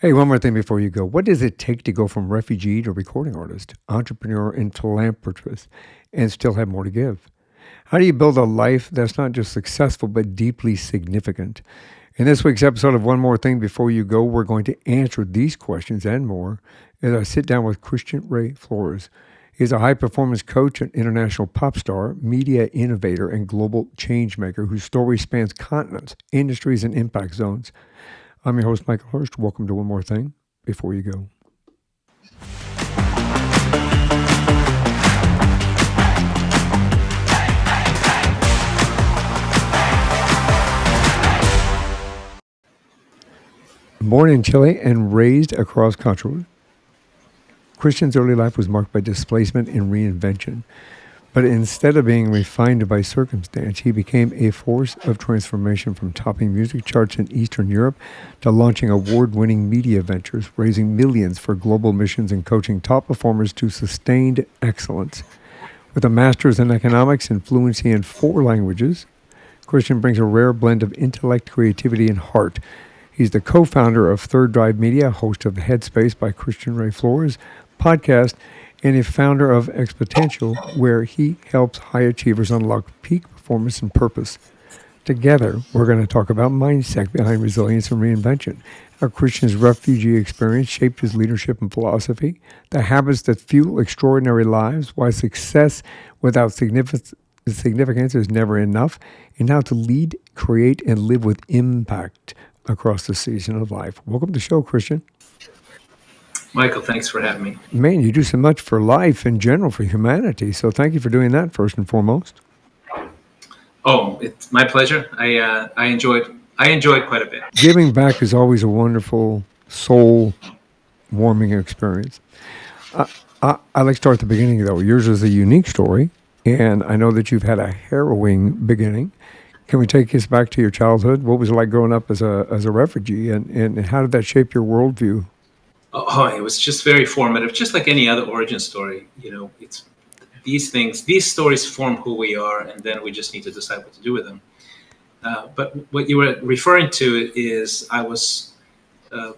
Hey, one more thing before you go. What does it take to go from refugee to recording artist, entrepreneur, and philanthropist and still have more to give? How do you build a life that's not just successful, but deeply significant? In this week's episode of One More Thing Before You Go, we're going to answer these questions and more as I sit down with Christian Ray Flores. He's a high performance coach, an international pop star, media innovator, and global change maker whose story spans continents, industries, and impact zones. I'm your host, Michael Hurst. Welcome to One More Thing Before You Go. Born in Chile and raised across country, Christian's early life was marked by displacement and reinvention. But instead of being refined by circumstance, he became a force of transformation from topping music charts in Eastern Europe to launching award-winning media ventures, raising millions for global missions and coaching top performers to sustained excellence. With a master's in economics and fluency in 4 languages, Christian brings a rare blend of intellect, creativity, and heart. He's the co-founder of Third Drive Media, host of Headspace by Christian Ray Flores podcast, and a founder of Exponential, where he helps high achievers unlock peak performance and purpose. Together, we're going to talk about mindset behind resilience and reinvention, how Christian's refugee experience shaped his leadership and philosophy, the habits that fuel extraordinary lives, why success without significance is never enough, and how to lead, create, and live with impact across the season of life. Welcome to the show, Christian. Michael, thanks for having me. Man, you do so much for life in general, for humanity. So thank you for doing that first and foremost. Oh, it's my pleasure. I enjoyed quite a bit. Giving back is always a wonderful, soul-warming experience. I'd like to start at the beginning, though. Yours is a unique story, and I know that you've had a harrowing beginning. Can we take us back to your childhood? What was it like growing up as a refugee, and how did that shape your worldview? Oh, it was just very formative, just like any other origin story. You know, it's these stories form who we are, and then we just need to decide what to do with them. But what you were referring to is I was in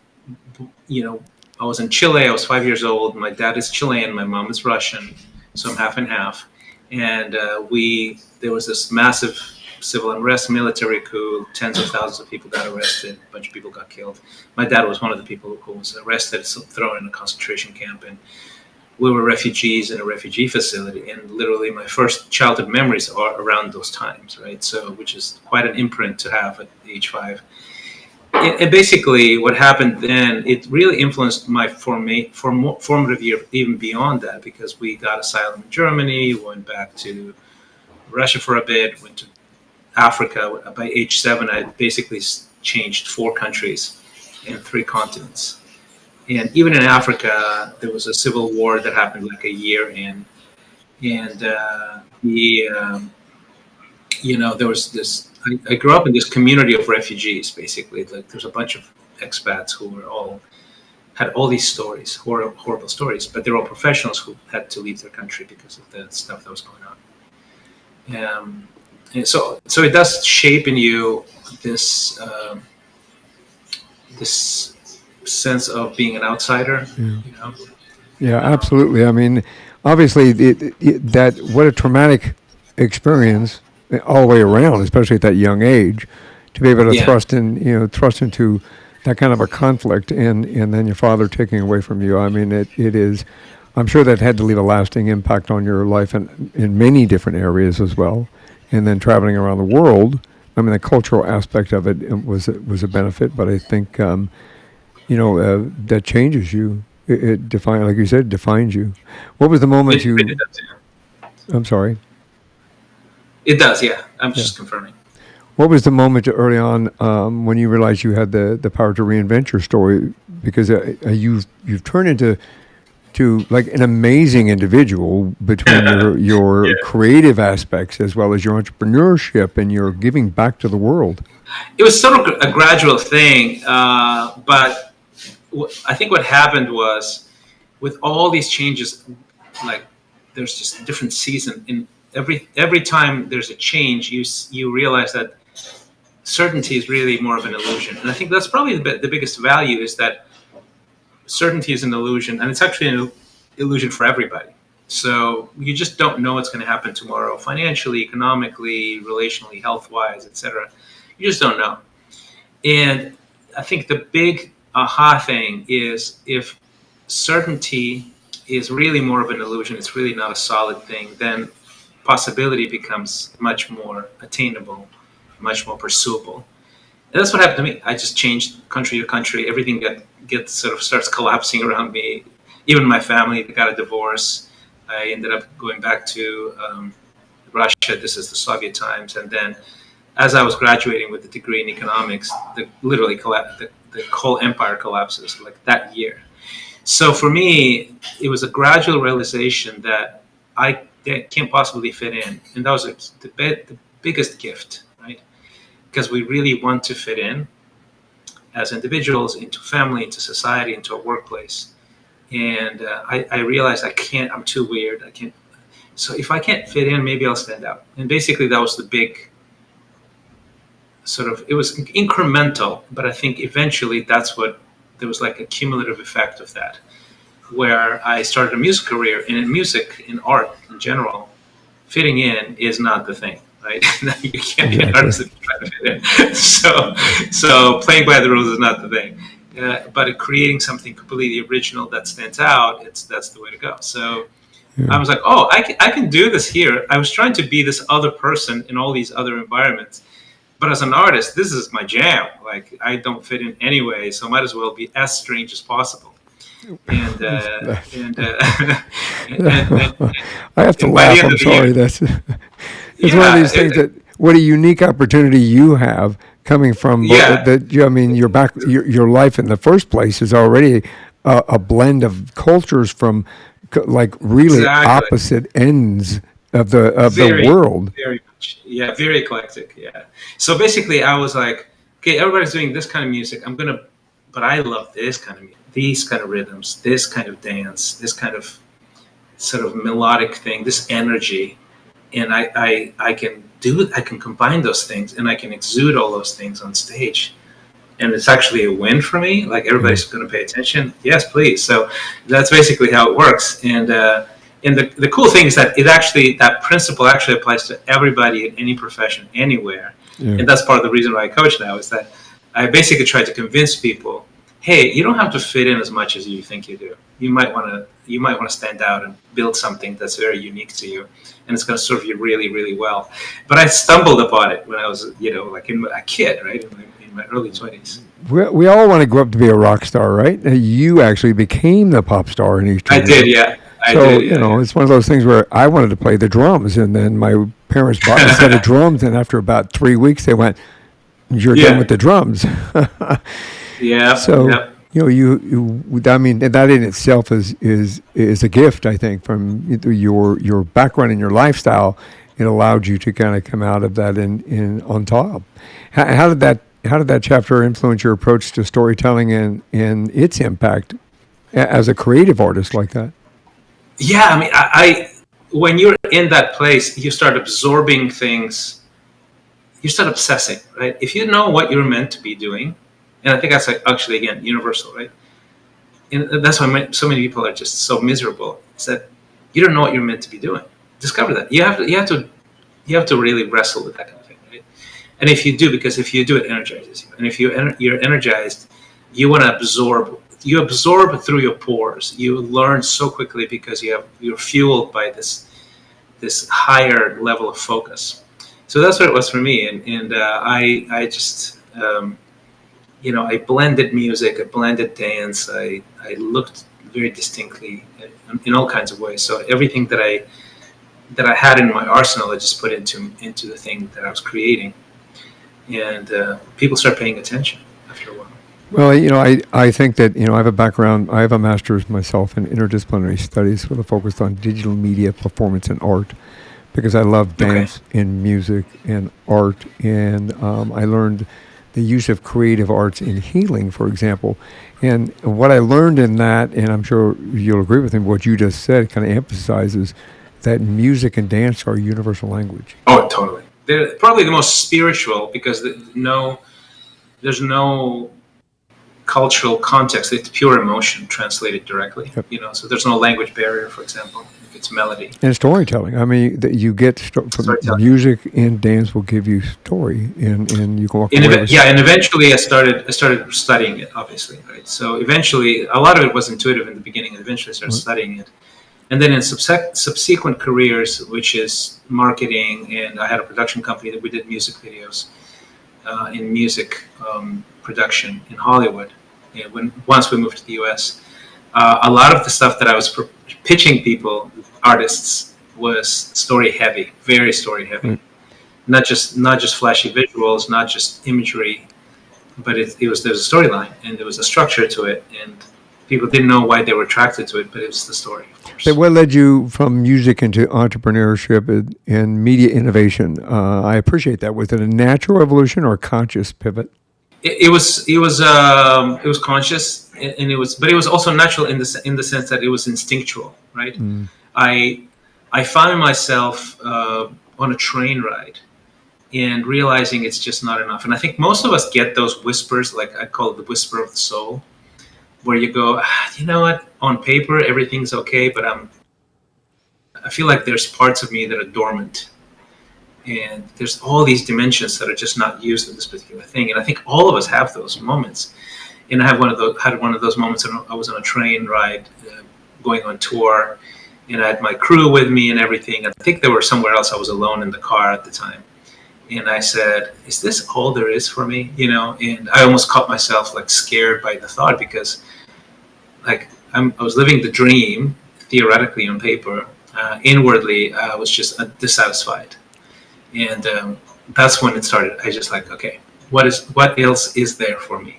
Chile. I was 5 years old. My dad is Chilean. My mom is Russian, so I'm half and half. And there was this massive civil unrest, military coup, tens of thousands of people got arrested, a bunch of people got killed. My dad was one of the people who was arrested, thrown in a concentration camp, and we were refugees in a refugee facility. And literally my first childhood memories are around those times, right? So, which is quite an imprint to have at age 5. And basically what happened then, it really influenced my formative year even beyond that, because we got asylum in Germany, went back to Russia for a bit, went to Africa. By age 7, I basically changed 4 countries and 3 continents. And even in Africa, there was a civil war that happened like a year in. And there was this, I grew up in this community of refugees, basically. Like there's a bunch of expats who had all these stories, horrible stories, but they're all professionals who had to leave their country because of the stuff that was going on. And so it does shape in you this this sense of being an outsider. Yeah. Yeah, absolutely. I mean, obviously, that what a traumatic experience all the way around, especially at that young age, to be able to thrust into that kind of a conflict, and then your father taking away from you. I mean, it is. I'm sure that had to leave a lasting impact on your life in many different areas as well. And then traveling around the world, I mean, the cultural aspect of it was a benefit, but I think that changes you. It defines, like you said, defines you. What was the moment It does, yeah. I'm sorry. It does, yeah. I'm just confirming. What was the moment early on when you realized you had the power to reinvent your story? Because you've turned into like an amazing individual between your creative aspects as well as your entrepreneurship and your giving back to the world. It was sort of a gradual thing, but I think what happened was, with all these changes, like there's just a different season. In every time there's a change, you realize that certainty is really more of an illusion. And I think that's probably the biggest value, is that certainty is an illusion, and it's actually an illusion for everybody. So you just don't know what's going to happen tomorrow, financially, economically, relationally, health-wise, etc. You just don't know. And I think the big aha thing is if certainty is really more of an illusion, it's really not a solid thing, then possibility becomes much more attainable, much more pursuable. And that's what happened to me. I just changed country to country. Everything gets sort of starts collapsing around me. Even my family got a divorce. I ended up going back to Russia. This is the Soviet times. And then as I was graduating with a degree in economics, the whole empire collapses like that year. So for me, it was a gradual realization that I can't possibly fit in. And that was the biggest gift, right? Because we really want to fit in as individuals, into family, into society, into a workplace. And I realized I can't, I'm too weird. I can't. So if I can't fit in, maybe I'll stand out. And basically that was the big sort of, it was incremental, but I think eventually there was like a cumulative effect of that, where I started a music career, and in music, in art in general, fitting in is not the thing, right? You can't be an artist if you try to fit in. So playing by the rules is not the thing. But creating something completely original that stands out, that's the way to go. So I was like, oh, I can do this here. I was trying to be this other person in all these other environments. But as an artist, this is my jam. Like, I don't fit in anyway, so might as well be as strange as possible. And I have to laugh. I'm sorry. It's one of these things that what a unique opportunity you have coming from. I mean, your life in the first place is already a blend of cultures from like really opposite ends of the world. Very much, very eclectic. Yeah. So basically, I was like, okay, everybody's doing this kind of music. But I love this kind of music, these kind of rhythms, this kind of dance, this kind of sort of melodic thing, this energy, and I can do it. I can combine those things, and I can exude all those things on stage, and it's actually a win for me. Like, everybody's going to pay attention. Yes, please. So that's basically how it works. And the cool thing is that that principle actually applies to everybody in any profession, anywhere. Yeah. And that's part of the reason why I coach now, is that I basically try to convince people, hey, you don't have to fit in as much as you think you do. You might want to stand out and build something that's very unique to you, and it's going to serve you really, really well. But I stumbled upon it when I was, like a kid, right, in my early 20s. We all want to grow up to be a rock star, right? You actually became the pop star in each. I did, yeah. It's one of those things where I wanted to play the drums, and then my parents bought a set of drums, and after about 3 weeks, they went, "You're done with the drums." Yeah. So I mean, that in itself is a gift, I think, from your background and your lifestyle. It allowed you to kind of come out of that in on top. How did that chapter influence your approach to storytelling and its impact as a creative artist like that? Yeah, I mean, I when you're in that place, you start absorbing things. You start obsessing, right? If you know what you're meant to be doing, and I think that's actually, again, universal, right? And that's why so many people are just so miserable. It's that you don't know what you're meant to be doing. Discover that. You have to really wrestle with that kind of thing, right? And if you do, because if you do, it energizes you. And if you're energized, you want to absorb. You absorb through your pores. You learn so quickly because you're fueled by this higher level of focus. So that's what it was for me. And I just I blended music, I blended dance, I looked very distinctly in all kinds of ways. So everything that I had in my arsenal, I just put into the thing that I was creating, and people start paying attention after a while. Well, I think that, I have a background, I have a master's myself in interdisciplinary studies with a focus on digital media, performance, and art, because I love dance and music and art, and I learned the use of creative arts in healing, for example. And what I learned in that, and I'm sure you'll agree with me, what you just said kind of emphasizes that music and dance are universal language. Oh, totally. They're probably the most spiritual, because there's no cultural context. It's pure emotion translated directly. Yep. So there's no language barrier, for example. If it's melody. And storytelling. I mean, that you get from Storytelling. music and dance will give you story, and you can walk away with. And eventually I started studying it, obviously, right? So eventually, a lot of it was intuitive in the beginning, and eventually I started studying it. And then in subsequent careers, which is marketing, and I had a production company that we did music videos in music production in Hollywood. And once we moved to the U.S., a lot of the stuff that I was pitching people, artists, was story heavy, very story heavy. Right. Not just flashy visuals, not just imagery, but there's a storyline and there was a structure to it, and people didn't know why they were attracted to it, but it was the story, of course. So what led you from music into entrepreneurship and media innovation? I appreciate that. Was it a natural evolution or a conscious pivot? It was conscious, and it was also natural in the sense that it was instinctual, right? I found myself on a train ride and realizing it's just not enough. And I think most of us get those whispers, like I call it the whisper of the soul, where you go, you know what, on paper everything's okay, but I feel like there's parts of me that are dormant, and there's all these dimensions that are just not used in this particular thing. And I think all of us have those moments. And I had one of those moments. I was on a train ride, going on tour, and I had my crew with me and everything. I think they were somewhere else. I was alone in the car at the time. And I said, is this all there is for me? And I almost caught myself like scared by the thought, because like I was living the dream theoretically on paper. Inwardly, I was just dissatisfied. And that's when it started. I just like, okay, what else is there for me?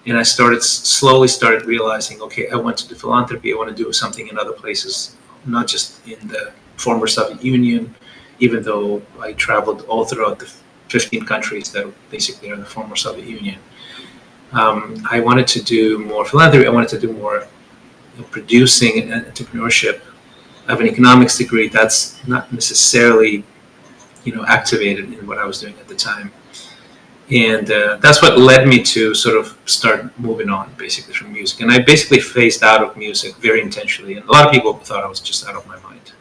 And I slowly started realizing, okay, I want to do philanthropy. I want to do something in other places, not just in the former Soviet Union, even though I traveled all throughout the 15 countries that basically are the former Soviet Union. I wanted to do more philanthropy. I wanted to do more producing and entrepreneurship. I have an economics degree. That's not necessarily activated in what I was doing at the time. And that's what led me to sort of start moving on basically from music. And I basically phased out of music very intentionally. And a lot of people thought I was just out of my mind.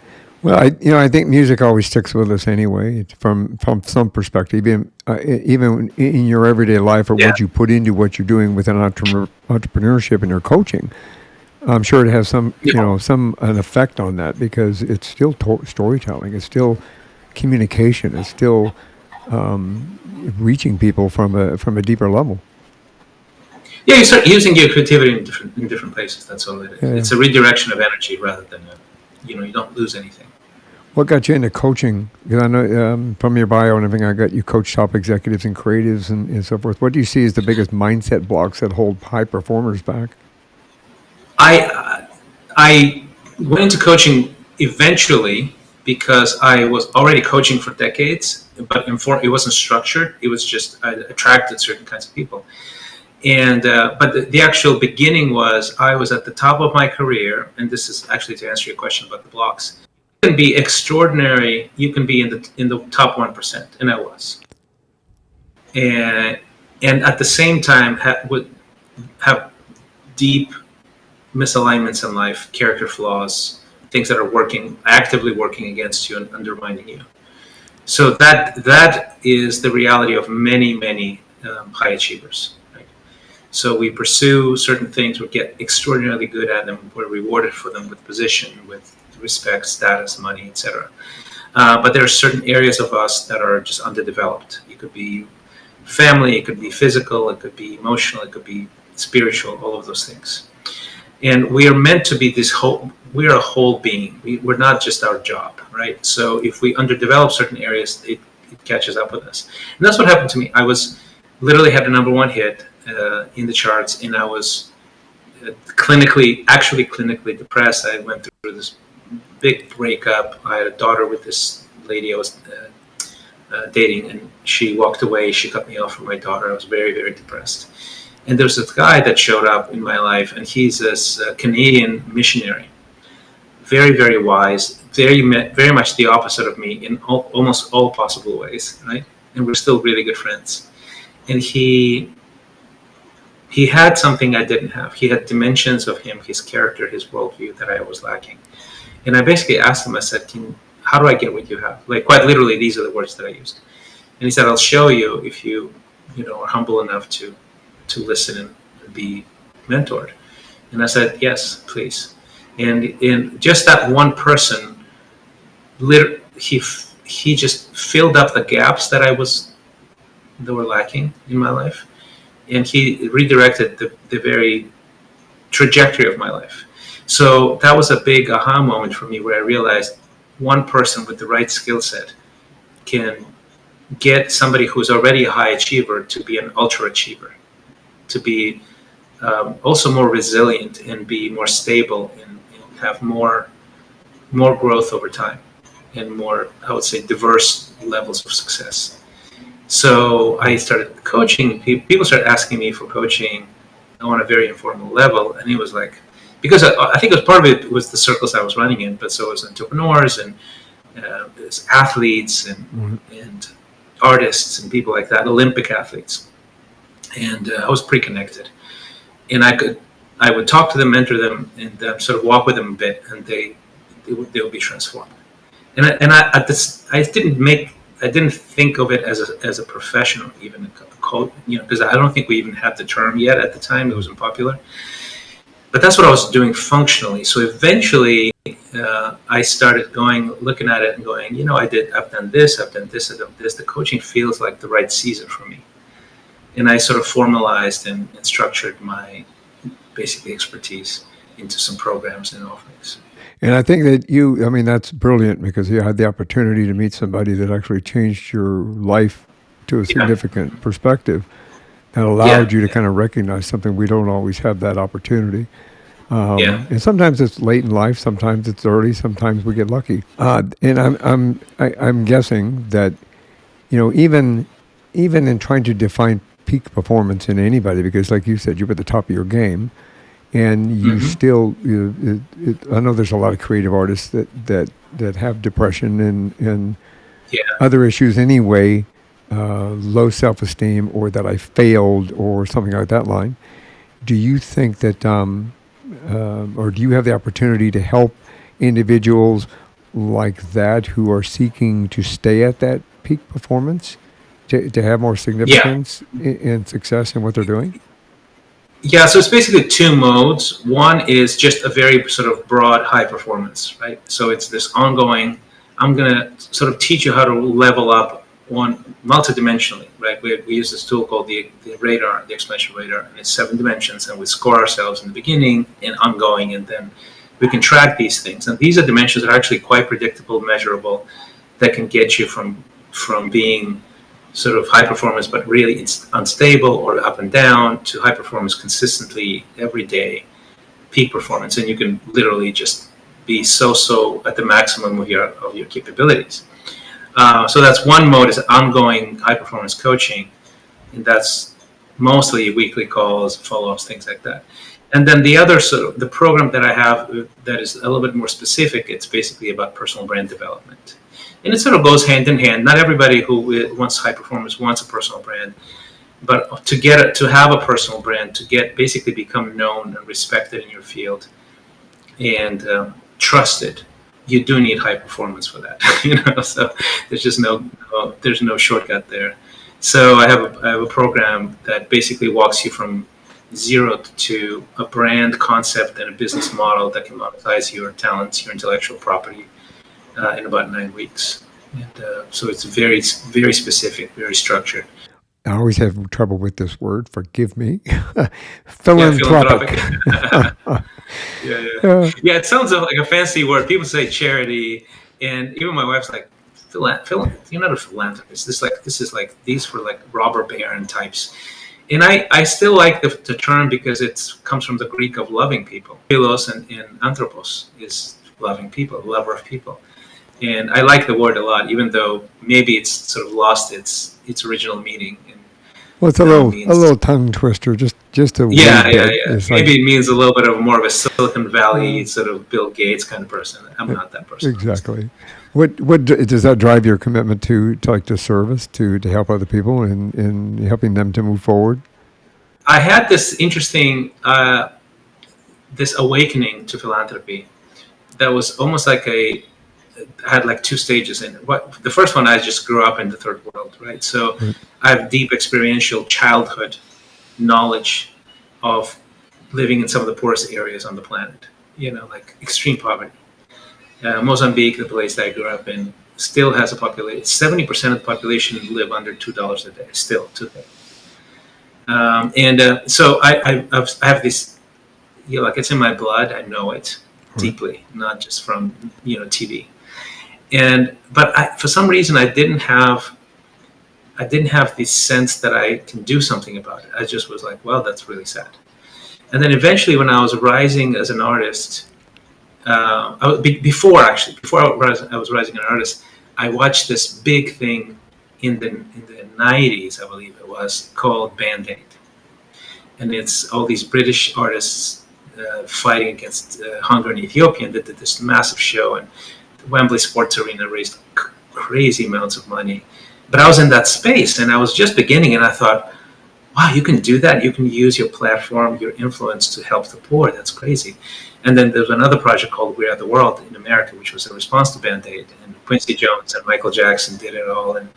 Well, I think music always sticks with us anyway, from some perspective, even in your everyday life, or what you put into what you're doing with an entrepreneurship and your coaching. I'm sure it has some an effect on that, because it's still storytelling. It's still communication. Is still reaching people from a deeper level. Yeah, you start using your creativity in different places. That's all it is. Yeah. It's a redirection of energy rather than you don't lose anything. What got you into coaching? Because I know from your bio and everything, I got you coach top executives and creatives and so forth. What do you see as the biggest mindset blocks that hold high performers back? I went into coaching eventually, because I was already coaching for decades, but it wasn't structured. It was just I attracted certain kinds of people. And but the actual beginning was I was at the top of my career, and this is actually to answer your question about the blocks. You can be extraordinary. You can be in the top 1%, and I was. And at the same time would have deep misalignments in life, character flaws, things that are actively working against you and undermining you. So that is the reality of many high achievers. Right? So we pursue certain things, we get extraordinarily good at them, we're rewarded for them with position, with respect, status, money, etc. But there are certain areas of us that are just underdeveloped. It could be family, it could be physical, it could be emotional, it could be spiritual, all of those things. And we are meant to be we are a whole being. We're not just our job, right? So if we underdevelop certain areas, it catches up with us. And that's what happened to me. I literally had a #1 hit in the charts, and I was clinically depressed. I went through this big breakup. I had a daughter with this lady I was dating, and she walked away. She cut me off from my daughter. I was very, very depressed. And there's this guy that showed up in my life, and he's this Canadian missionary, very, very wise, very much the opposite of me in almost all possible ways, right? And we're still really good friends. And he he had something I didn't have. He had dimensions of him, his character, his worldview that I was lacking. And I basically asked him, I said, how do I get what you have? Like, quite literally, these are the words that I used. And he said, I'll show you if you are humble enough to listen and be mentored. And I said, yes, please. And in just that one person, he just filled up the gaps that were lacking in my life. And he redirected the very trajectory of my life. So that was a big aha moment for me, where I realized one person with the right skill set can get somebody who's already a high achiever to be an ultra achiever, to be also more resilient and be more stable and have more growth over time and more, I would say, diverse levels of success. So I started coaching. People started asking me for coaching on a very informal level, and it was like, because I think it was part of it was the circles I was running in, but so was entrepreneurs and athletes and artists and people like that, Olympic athletes, and I was pretty connected, and I would talk to them, mentor them, and sort of walk with them a bit, and they would be transformed. And I didn't think of it as a professional, even a coach, because I don't think we even had the term yet at the time. It wasn't popular. But that's what I was doing functionally. So eventually, I started looking at it and going, I've done this. The coaching feels like the right season for me. And I sort of formalized and structured my basically expertise into some programs and offerings. And I think that that's brilliant, because you had the opportunity to meet somebody that actually changed your life to a significant perspective that allowed you to kind of recognize something. We don't always have that opportunity. And sometimes it's late in life, sometimes it's early, sometimes we get lucky. And I'm guessing that, even in trying to define peak performance in anybody, because like you said, you're at the top of your game, and you still, I know there's a lot of creative artists that have depression and other issues anyway, low self-esteem, or that I failed, or something like that line. Do you think that, or do you have the opportunity to help individuals like that who are seeking to stay at that peak performance, to have more significance and success in what they're doing? Yeah, so it's basically two modes. One is just a very sort of broad high performance, right? So it's this ongoing, I'm going to sort of teach you how to level up multidimensionally, right? We use this tool called the radar, the exponential radar, and it's 7 dimensions, and we score ourselves in the beginning and ongoing, and then we can track these things. And these are dimensions that are actually quite predictable, measurable, that can get you from being sort of high performance but really unstable or up and down to high performance consistently every day, peak performance, and you can literally just be so at the maximum of your capabilities. So that's one mode, is ongoing high performance coaching, and that's mostly weekly calls, follow-ups, things like that. And then the other the program that I have that is a little bit more specific, it's basically about personal brand development. And it sort of goes hand in hand. Not everybody who wants high performance wants a personal brand, but to have a personal brand, to basically become known and respected in your field and trusted, you do need high performance for that. So there's just there's no shortcut there. So I have a program that basically walks you from zero to a brand concept and a business model that can monetize your talents, your intellectual property, in about 9 weeks. And so it's very, very specific, very structured. I always have trouble with this word. Forgive me. Philanthropic. Yeah, it sounds like a fancy word. People say charity, and even my wife's like, you're not a philanthropist. These were like robber baron types. And I still like the term, because it comes from the Greek of loving people. Philos and anthropos is loving people, lover of people. And I like the word a lot, even though maybe it's sort of lost its original meaning. Well, it's a little tongue twister, just a yeah. Maybe it means a little bit of more of a Silicon Valley sort of Bill Gates kind of person. I'm not that person. Exactly. What does that drive your commitment to service, to help other people and helping them to move forward? I had this interesting this awakening to philanthropy that was almost like had like two stages in it. What the first one, I just grew up in the third world, right? So Right. I have deep experiential childhood knowledge of living in some of the poorest areas on the planet. Like extreme poverty. Mozambique, the place that I grew up in, still has a population. 70% of the population live under $2 a day, still today. And so I have this, like it's in my blood. I know it Right. deeply, not just from TV. But for some reason, I didn't have this sense that I can do something about it. I just was like, well, that's really sad. And then eventually, when I was rising as an artist, before I was rising as an artist, I watched this big thing in the 90s, I believe it was, called Band Aid. And it's all these British artists fighting against hunger in Ethiopia, and they did this massive show, and the Wembley Sports Arena raised crazy amounts of money. But I was in that space, and I was just beginning, and I thought, wow, you can do that. You can use your platform, your influence to help the poor. That's crazy. And then there's another project called We Are the World in America, which was a response to Band Aid. And Quincy Jones and Michael Jackson did it all, and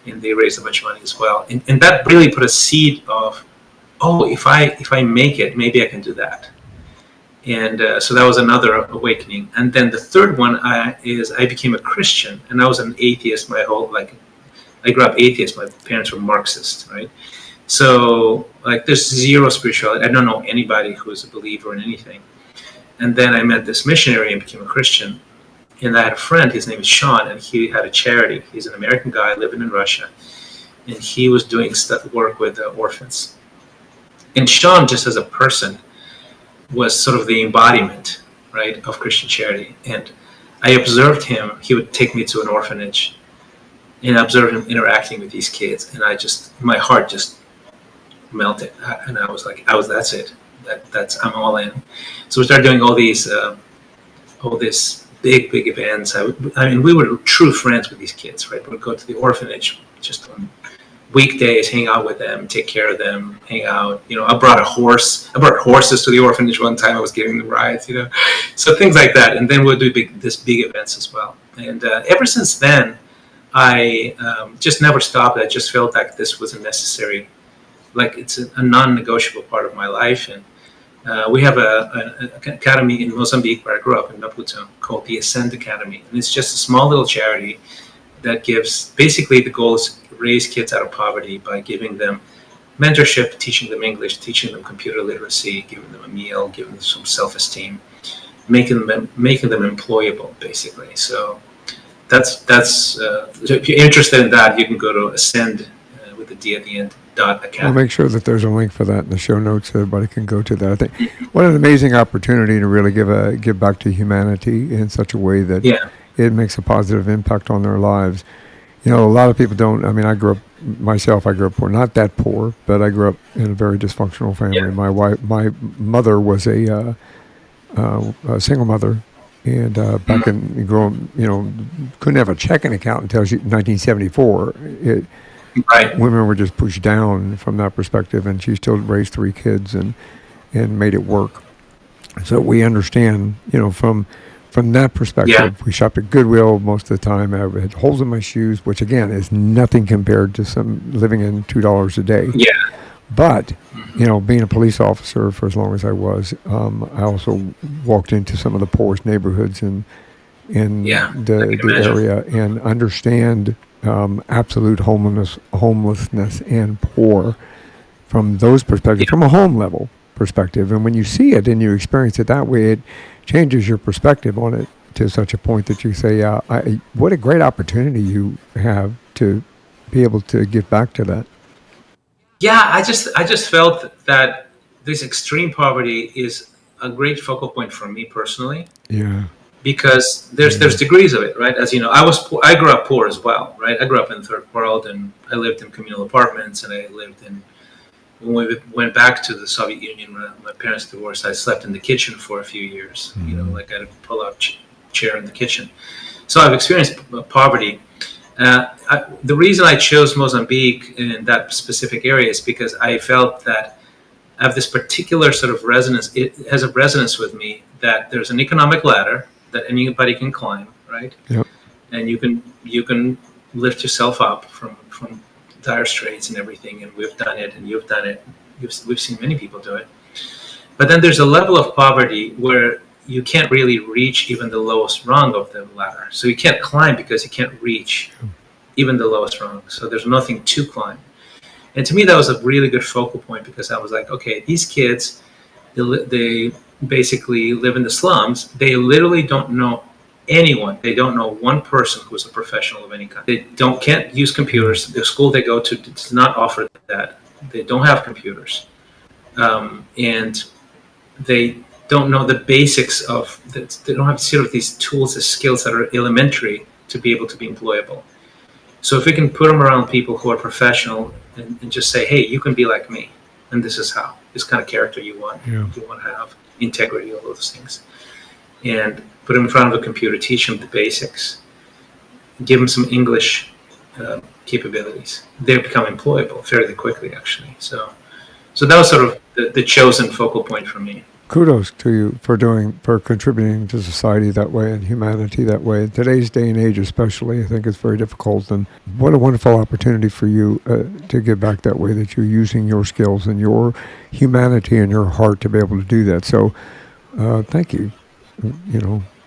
they raised a bunch of money as well. And that really put a seed of, oh, if I make it, maybe I can do that. And so that was another awakening. And then the third one is I became a Christian, and I was an atheist my whole I grew up atheist. My parents were Marxists, right? So like there's zero spirituality. I don't know anybody who is a believer in anything. And then I met this missionary and became a Christian. And I had a friend, his name is Sean, and he had a charity. He's an American guy living in Russia. And he was doing work with orphans. And Sean, just as a person, was sort of the embodiment, right, of Christian charity. And I observed him. He would take me to an orphanage, and I observed him interacting with these kids. And my heart just melted. And I was like, that's it. I'm all in. So we started doing all these big events. I mean, we were true friends with these kids, right? We would go to the orphanage just on weekdays, hang out with them, take care of them, hang out. I brought horses to the orphanage one time. I was giving them rides, so things like that. And then we'll do big events as well. And ever since then, I just never stopped. I just felt like this was a necessary, like it's a non-negotiable part of my life. And we have an academy in Mozambique where I grew up in Maputo called the Ascend Academy. And it's just a small little charity that gives, basically the goal is to raise kids out of poverty by giving them mentorship, teaching them English, teaching them computer literacy, giving them a meal, giving them some self-esteem, making them employable, basically. So that's if you're interested in that, you can go to Ascend with the D at the end. We'll Academy. make sure that there's a link for that in the show notes so everybody can go to that. I think what an amazing opportunity to really give back to humanity in such a way that it makes a positive impact on their lives. A lot of people don't. I mean, I grew up poor, not that poor, but I grew up in a very dysfunctional family. Yeah. My mother was a single mother, and back in growing, couldn't have a checking account until 1974. Right. Women were just pushed down from that perspective, and she still raised 3 kids and made it work. So we understand, from that perspective. Yeah. We shopped at Goodwill most of the time. I had holes in my shoes, which again is nothing compared to some living in $2 a day. Yeah. But being a police officer for as long as I was, I also walked into some of the poorest neighborhoods in the area and understand absolute homelessness and poor from those perspectives, from a home level perspective. And when you see it and you experience it that way, it changes your perspective on it to such a point that you say, what a great opportunity you have to be able to give back to that. Yeah, I just felt that this extreme poverty is a great focal point for me personally. Yeah. Because there's degrees of it, right? As you know, I grew up poor as well, right? I grew up in the third world, and I lived in communal apartments, and I lived in. When we went back to the Soviet Union, when my parents divorced, I slept in the kitchen for a few years. Like I had a pull-out chair in the kitchen. So I've experienced poverty. The reason I chose Mozambique in that specific area is because I felt that I have this particular sort of resonance. It has a resonance with me that there's an economic ladder that anybody can climb, right? Yep. And you can lift yourself up from dire straits and everything. And we've done it, and you've done it. We've seen many people do it. But then there's a level of poverty where you can't really reach even the lowest rung of the ladder. So you can't climb because you can't reach even the lowest rung. So there's nothing to climb. And to me, that was a really good focal point, because I was like, okay, these kids, they basically live in the slums. They literally don't know anyone. They don't know one person who's a professional of any kind. They can't use computers. The school they go to does not offer that. They don't have computers. And they don't know the basics of, they don't have sort of these tools, the skills that are elementary to be able to be employable. So if we can put them around people who are professional and just say, hey, you can be like me, and this is how, this kind of character you want to have, integrity, all those things, and put them in front of a computer, teach them the basics, give them some English capabilities, they become employable fairly quickly, actually. So that was sort of the chosen focal point for me. Kudos to you for contributing to society that way and humanity that way. In today's day and age, especially, I think it's very difficult. And what a wonderful opportunity for you to give back that way, that you're using your skills and your humanity and your heart to be able to do that. So, thank you.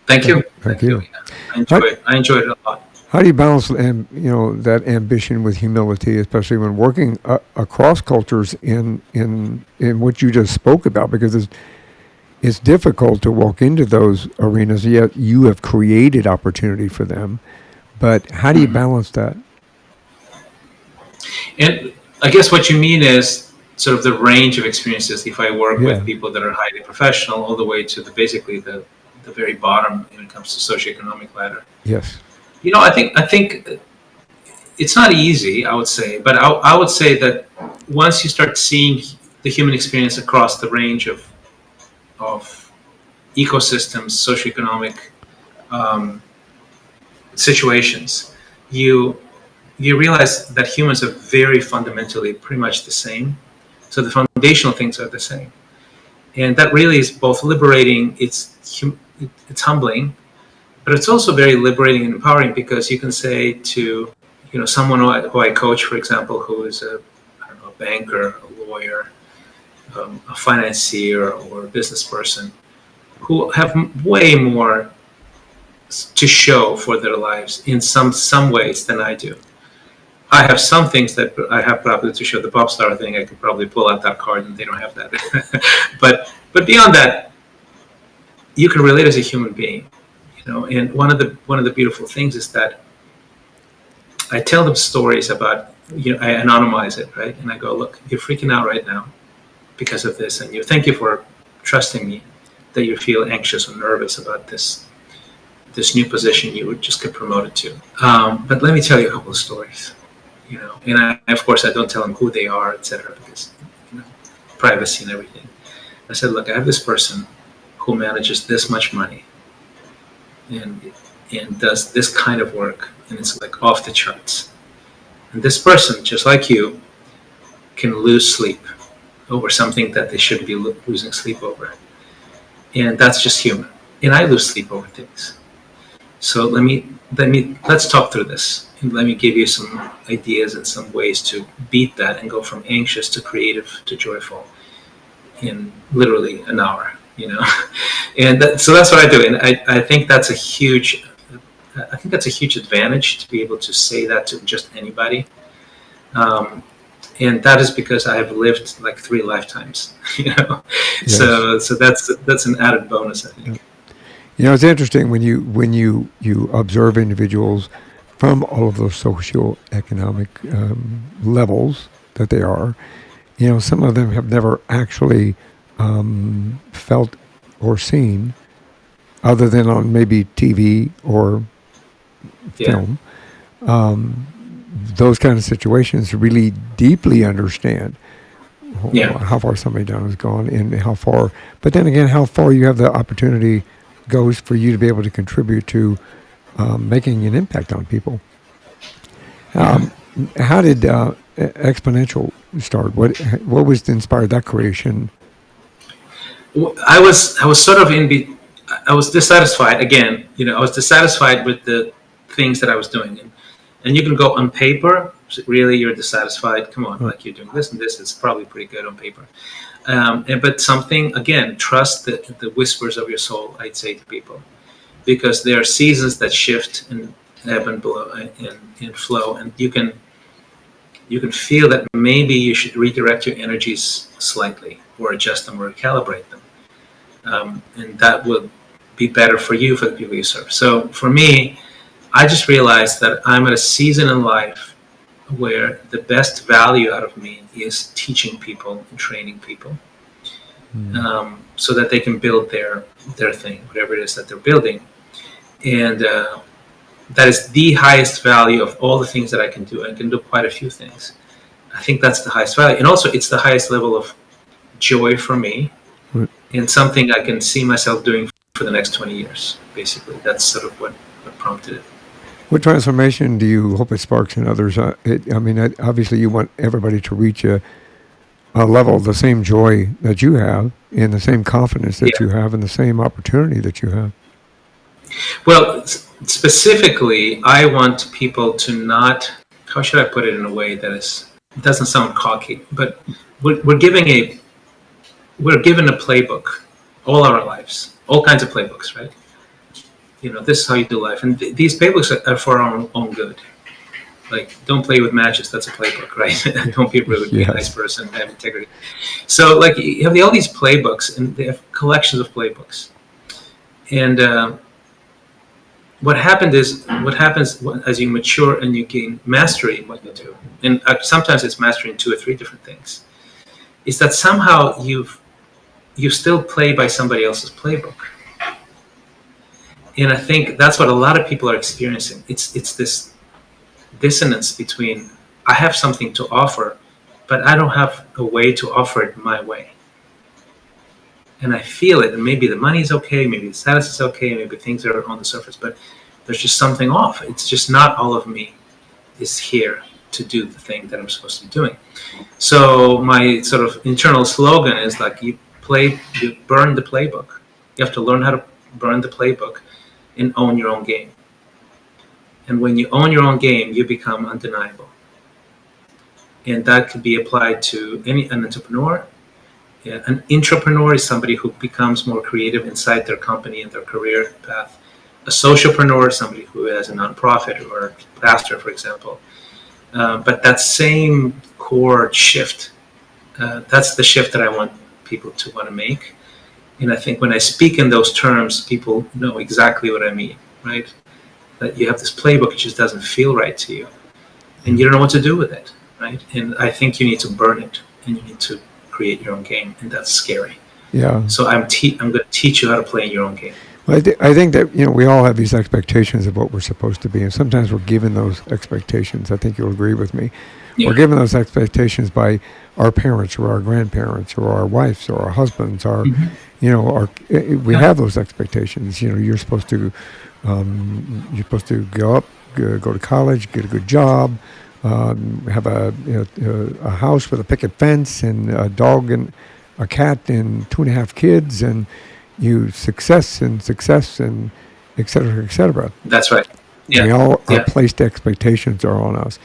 Thank you. Thank you. I enjoyed it a lot. How do you balance, that ambition with humility, especially when working across cultures in what you just spoke about? Because it's difficult to walk into those arenas, yet you have created opportunity for them. But how do you balance that? And I guess what you mean is sort of the range of experiences. If I work with people that are highly professional, all the way to basically the very bottom when it comes to socioeconomic ladder. Yes. I think it's not easy, I would say, but I would say that once you start seeing the human experience across the range of ecosystems, socioeconomic situations, you realize that humans are very fundamentally pretty much the same. So the foundational things are the same, and that really is both liberating. It's humbling, but it's also very liberating and empowering, because you can say to someone who I coach, for example, who is a banker, a lawyer, a financier, or a business person, who have way more to show for their lives in some ways than I do. I have some things that I have probably to show. The pop star thing, I could probably pull out that card, and they don't have that. but beyond that, you can relate as a human being, And one of the beautiful things is that I tell them stories about, I anonymize it, right? And I go, look, you're freaking out right now because of this, and thank you for trusting me that you feel anxious or nervous about this new position you would just get promoted to. But let me tell you a couple of stories, And of course, I don't tell them who they are, etc., because privacy and everything. I said, look, I have this person who manages this much money and does this kind of work, and it's like off the charts. And this person, just like you, can lose sleep over something that they shouldn't be losing sleep over. And that's just human. And I lose sleep over things. So let's talk through this. And let me give you some ideas and some ways to beat that and go from anxious to creative to joyful in literally an hour, And so that's what I do. And I think that's a huge advantage to be able to say that to just anybody. And that is because I have lived like 3 lifetimes, Yes. So that's an added bonus, I think. It's interesting when you observe individuals from all of those socioeconomic levels that they are. Some of them have never actually felt or seen, other than on maybe TV or film, those kind of situations, really deeply understand how far somebody down has gone and how far. But then again, how far you have the opportunity goes for you to be able to contribute to making an impact on people. How did Exponential start? What was inspired that creation? I was sort of I was dissatisfied again. I was dissatisfied with the things that I was doing, and you can go on paper. Really, you're dissatisfied. Come on, Huh. like you're doing this and this. It's probably pretty good on paper. But something again, trust the whispers of your soul. I'd say to people, because there are seasons that shift and ebb and blow and flow, and you can feel that maybe you should redirect your energies slightly, or adjust them, or calibrate them, and that will be better for you, for the people you serve. So for me, I just realized that I'm at a season in life where the best value out of me is teaching people and training people, so that they can build their thing, whatever it is that they're building, and that is the highest value of all the things that I can do. I can do quite a few things. I think that's the highest value, and also it's the highest level of joy for me, Right. and something I can see myself doing for the next 20 years. Basically, that's sort of what prompted it. What transformation do you hope it sparks in others? Obviously, you want everybody to reach a level, the same joy that you have, and the same confidence that Yeah. you have, and the same opportunity that you have. Well, specifically, I want people to not. How should I put it in a way that it doesn't sound cocky, but we're given a playbook all our lives, all kinds of playbooks, right? This is how you do life, and these playbooks are for our own good. Like, don't play with matches. That's a playbook, right? Don't be rude. Be a nice Yes. person. Have integrity. So, like, you have all these playbooks, and they have collections of playbooks. And what happens as you mature and you gain mastery in what you do, and sometimes it's mastery in 2 or 3 different things, is that somehow you still play by somebody else's playbook. And I think that's what a lot of people are experiencing. It's this dissonance between, I have something to offer, but I don't have a way to offer it my way. And I feel it, and maybe the money is okay, maybe the status is okay, maybe things are on the surface, but there's just something off. It's just not all of me is here to do the thing that I'm supposed to be doing. So my sort of internal slogan is like, you burn the playbook. You have to learn how to burn the playbook and own your own game. And when you own your own game, you become undeniable. And that could be applied to an entrepreneur. Yeah, an intrapreneur is somebody who becomes more creative inside their company and their career path. A socialpreneur is somebody who has a nonprofit, or a pastor, for example. But that same core shift, that's the shift that I want people to want to make. And I think when I speak in those terms, people know exactly what I mean, right? That you have this playbook, it just doesn't feel right to you, and you don't know what to do with it, right? And I think you need to burn it, and you need to create your own game, and that's scary. Yeah. So I'm going to teach you how to play in your own game. Well, I think that we all have these expectations of what we're supposed to be, and sometimes we're given ththose expectations. I think you'll agree with me. Yeah. We're given those expectations by our parents, or our grandparents, or our wives, or our husbands. We have those expectations. You're supposed to go to college, get a good job, have a house with a picket fence, and a dog and a cat and 2.5 kids, and success and et cetera, et cetera. That's right. Yeah. We all Yeah. our placed expectations are on us,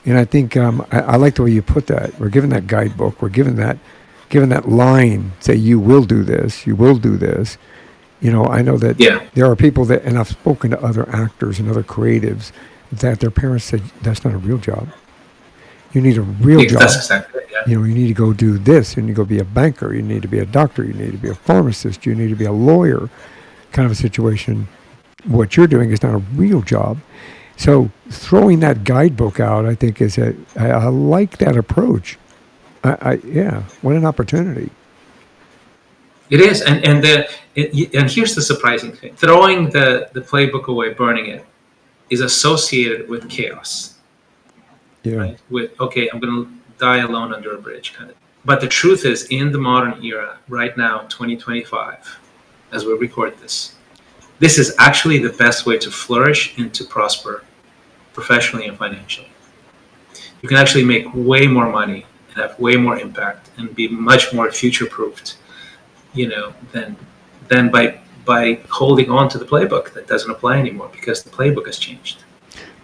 and I think I like the way you put that. We're given that guidebook. We're given that line. Say, you will do this. You will do this. I know that Yeah. there are people that, and I've spoken to other actors and other creatives, that their parents said, that's not a real job. You need a real Yeah, job. that's exactly it. Yeah. You need to go do this. You need to go be a banker. You need to be a doctor. You need to be a pharmacist. You need to be a lawyer, kind of a situation. What you're doing is not a real job. So throwing that guidebook out, I think, I like that approach. What an opportunity. It is, and here's the surprising thing: throwing the playbook away, burning it, is associated with chaos. Yeah. Right? With, okay, I'm going to die alone under a bridge, kind of. But the truth is, in the modern era, right now, 2025, as we record this is actually the best way to flourish and to prosper professionally and financially. You can actually make way more money have way more impact and be much more future-proofed, than by holding on to the playbook that doesn't apply anymore because the playbook has changed.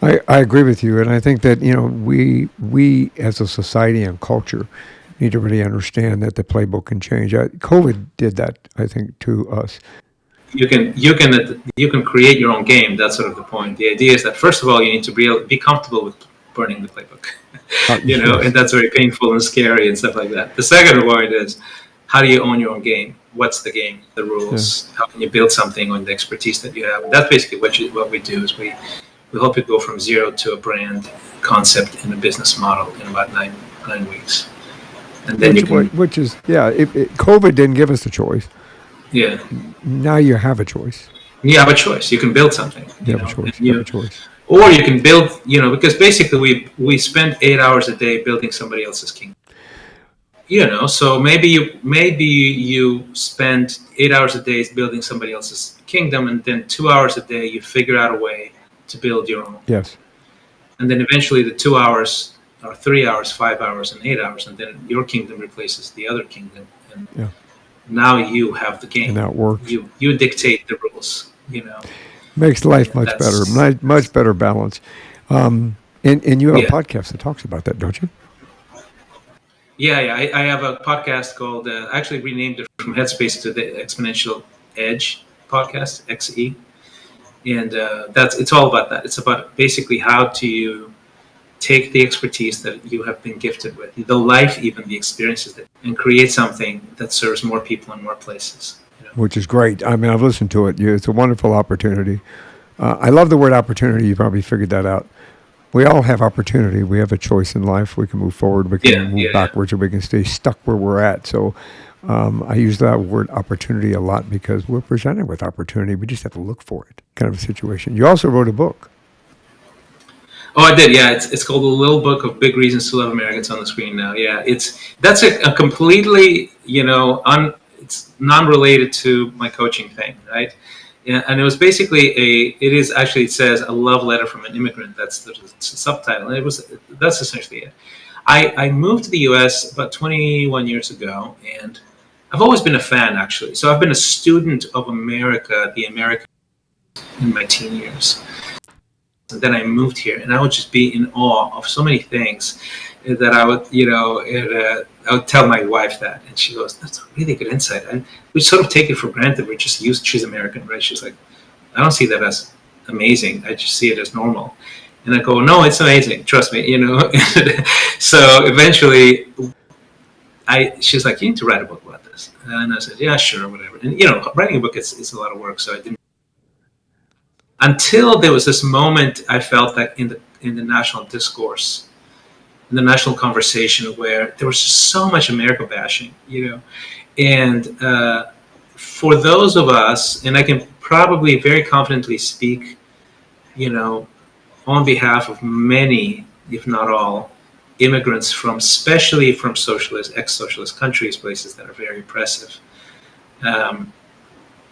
I agree with you, and I think that we as a society and culture need to really understand that the playbook can change. COVID did that, I think, to us. You can create your own game. That's sort of the point. The idea is that first of all, you need to be comfortable with burning the playbook, Yes. and that's very painful and scary and stuff like that. The second point is, how do you own your own game? What's the game? The rules? Yeah. How can you build something on the expertise that you have? That's basically what we do. Is we help you go from zero to a brand concept and a business model in about nine weeks, and then Which is, yeah, COVID didn't give us the choice. yeah. Now you have a choice. You have a choice. You can build something. You have a choice. and You have a choice. Or you can build, because basically we spend 8 hours a day building somebody else's kingdom. So maybe you spend 8 hours a day building somebody else's kingdom, and then 2 hours a day you figure out a way to build your own. Yes. And then eventually the 2 hours are 3 hours, 5 hours, and 8 hours, and then your kingdom replaces the other kingdom, and Yeah. now you have the game. And that works. You dictate the rules. Makes life much better, much better balance. And you have a Yeah. podcast that talks about that, don't you? Yeah. I have a podcast called. I actually renamed it from Headspace to the Exponential Edge podcast, XE, and it's all about that. It's about basically how to take the expertise that you have been gifted with, the life, even the experiences, and create something that serves more people in more places. Which is great. I mean, I've listened to it. It's a wonderful opportunity. I love the word opportunity. You probably figured that out. We all have opportunity. We have a choice in life. We can move forward. We can move backwards, or we can stay stuck where we're at. So I use that word opportunity a lot because we're presented with opportunity. We just have to look for it, kind of a situation. You also wrote a book. Oh, I did. Yeah, it's called The Little Book of Big Reasons to Love America. It's on the screen now. Yeah, that's a completely it's non-related to my coaching thing, right? Yeah, and it was basically it says a love letter from an immigrant. That's the subtitle, and that's essentially it. I moved to the U.S. about 21 years ago, and I've always been a fan, actually. So I've been a student of America, the American, in my teen years. And then I moved here, and I would just be in awe of so many things that I would tell my wife that, and she goes, "That's a really good insight." And we sort of take it for granted. We're just used. She's American, right? She's like, "I don't see that as amazing. I just see it as normal." And I go, "No, it's amazing. Trust me." So eventually, she's like, "You need to write a book about this." And I said, "Yeah, sure, whatever." And writing a book is a lot of work, so I didn't. Until there was this moment, I felt that in the national discourse, in the national conversation, where there was just so much America bashing, and for those of us, and I can probably very confidently speak, on behalf of many, if not all, immigrants especially from socialist, ex-socialist countries, places that are very oppressive,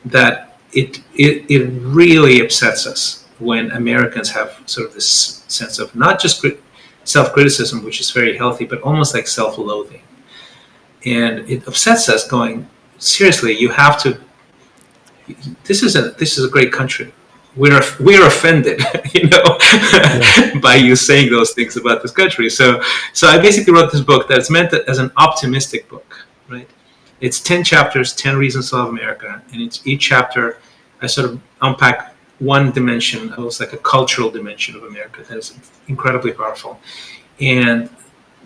that it really upsets us when Americans have sort of this sense of not just self-criticism, which is very healthy, but almost like self-loathing. And it upsets us going, seriously, you have to, this is a great country. We're offended, by you saying those things about this country. So I basically wrote this book that's meant as an optimistic book, right? It's 10 chapters, 10 reasons to love America. And each chapter, I sort of unpack one dimension, almost like a cultural dimension of America that is incredibly powerful, and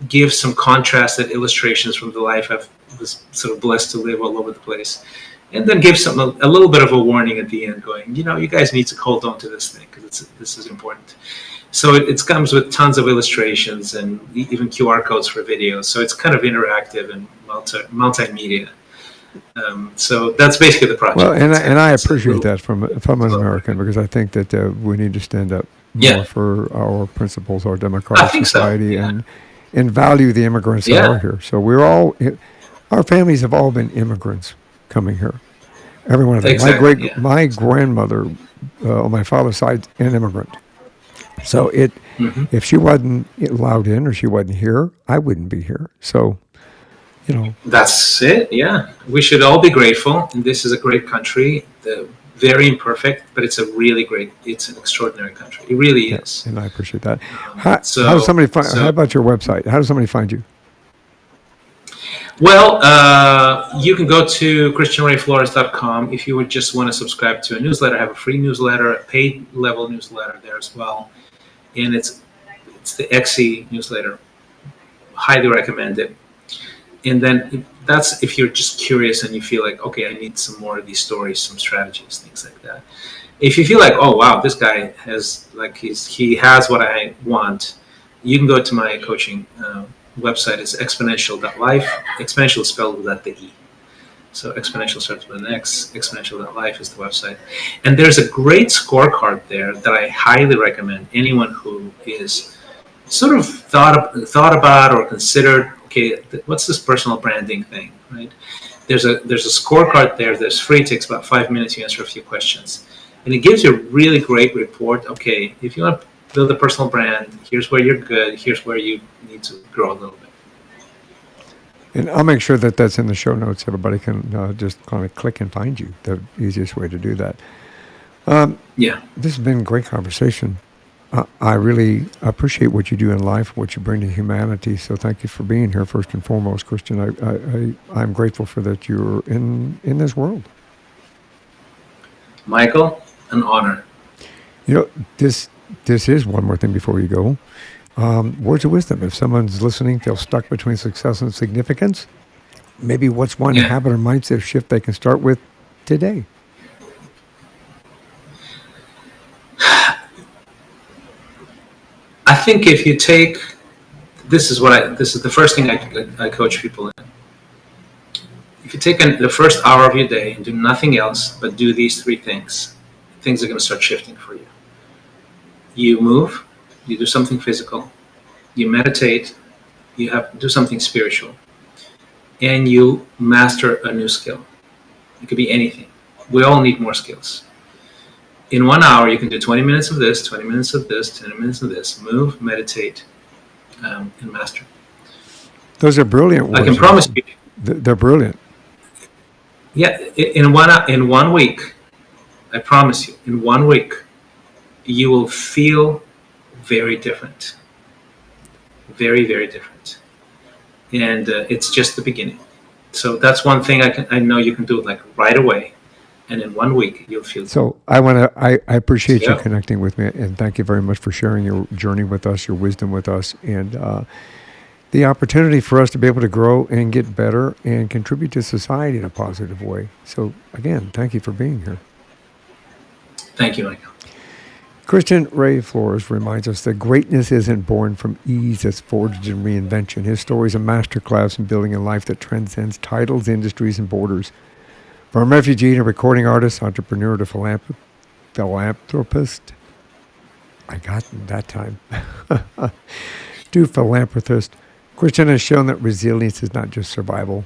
give some contrasted illustrations from the life I was sort of blessed to live all over the place. And then give a little bit of a warning at the end going, you guys need to hold on to this thing because this is important. So it comes with tons of illustrations and even QR codes for videos. So it's kind of interactive and multimedia. So that's basically the project. Well, and I appreciate that from an American, because I think that we need to stand up more for our principles, our democratic society, and value the immigrants that are here. So our families have all been immigrants coming here. Every one of them. Exactly, My grandmother on my father's side, an immigrant. So Hmm. if she wasn't allowed in or she wasn't here, I wouldn't be here. So, That's it. Yeah, we should all be grateful. And this is a great country. Very imperfect, but it's it's an extraordinary country. It really yeah, is. and I appreciate that. How does So, somebody find? How so about your website? How does somebody find you? well, you can go to christianrayflores.com if you would just want to subscribe to a newsletter. I have a free newsletter, a paid level newsletter there as well, and it's the XE newsletter. Highly recommend it. And then that's if you're just curious and you feel like, okay, I need some more of these stories, some strategies, things like that. If you feel like, oh wow, this guy has he has what I want, you can go to my coaching website. It's exponential.life. Exponential is spelled without the E. So exponential starts with an X. Exponential.life is the website. And there's a great scorecard there that I highly recommend anyone who is sort of thought about or considered, okay, what's this personal branding thing, right? There's a scorecard there that's free. It takes about 5 minutes. You answer a few questions, and it gives you a really great report. Okay, if you want to build a personal brand, here's where you're good. Here's where you need to grow a little bit. And I'll make sure that that's in the show notes. Everybody can just kind of click and find you. The easiest way to do that. Yeah. This has been a great conversation. I really appreciate what you do in life, what you bring to humanity. So thank you for being here, first and foremost, Christian. I'm grateful for that you're in this world. Michael, an honor. This is one more thing before you go. Words of wisdom. If someone's listening, feels stuck between success and significance, maybe what's one habit or mindset shift they can start with today? I think if you take this is the first thing I coach people in. If you take the first hour of your day and do nothing else but do these three things are going to start shifting for you. You move, you do something physical, you meditate, you do something spiritual, and you master a new skill. It could be anything. We all need more skills. In 1 hour, you can do 20 minutes of this, 20 minutes of this, 10 minutes of this. Move, meditate, and master. Those are brilliant words. I can promise you. They're brilliant. Yeah, in 1 week, I promise you, in 1 week, you will feel very different. Very, very different. And it's just the beginning. So that's one thing I know you can do like right away. And in 1 week, you'll feel. So I appreciate you connecting with me, and thank you very much for sharing your journey with us, your wisdom with us, and the opportunity for us to be able to grow and get better and contribute to society in a positive way. So again, thank you for being here. Thank you, Michael. Christian Ray Flores reminds us that greatness isn't born from ease, it's forged in reinvention. His story is a masterclass in building a life that transcends titles, industries, and borders. From refugee to recording artist, entrepreneur to philanthropist, I got it that time, to philanthropist, Christian has shown that resilience is not just survival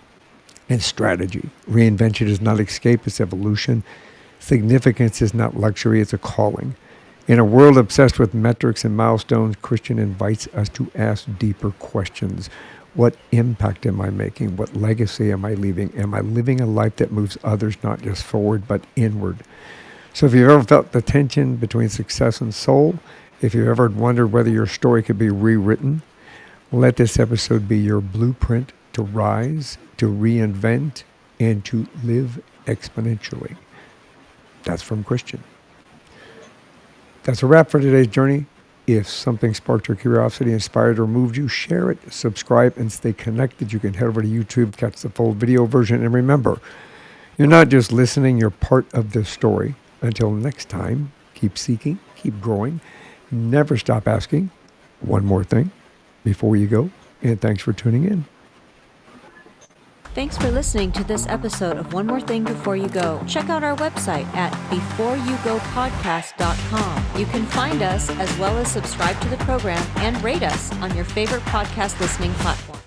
and strategy. Reinvention is not escape, it's evolution. Significance is not luxury, it's a calling. In a world obsessed with metrics and milestones, Christian invites us to ask deeper questions. What impact am I making? What legacy am I leaving? Am I living a life that moves others not just forward, but inward? So if you've ever felt the tension between success and soul, if you've ever wondered whether your story could be rewritten, let this episode be your blueprint to rise, to reinvent, and to live exponentially. That's from Christian. That's a wrap for today's journey. If something sparked your curiosity, inspired, or moved you, share it, subscribe, and stay connected. You can head over to YouTube, catch the full video version. And remember, you're not just listening, you're part of this story. Until next time, keep seeking, keep growing, never stop asking. One more thing before you go, and thanks for tuning in. Thanks for listening to this episode of One More Thing Before You Go. Check out our website at beforeyougopodcast.com. You can find us as well as subscribe to the program and rate us on your favorite podcast listening platform.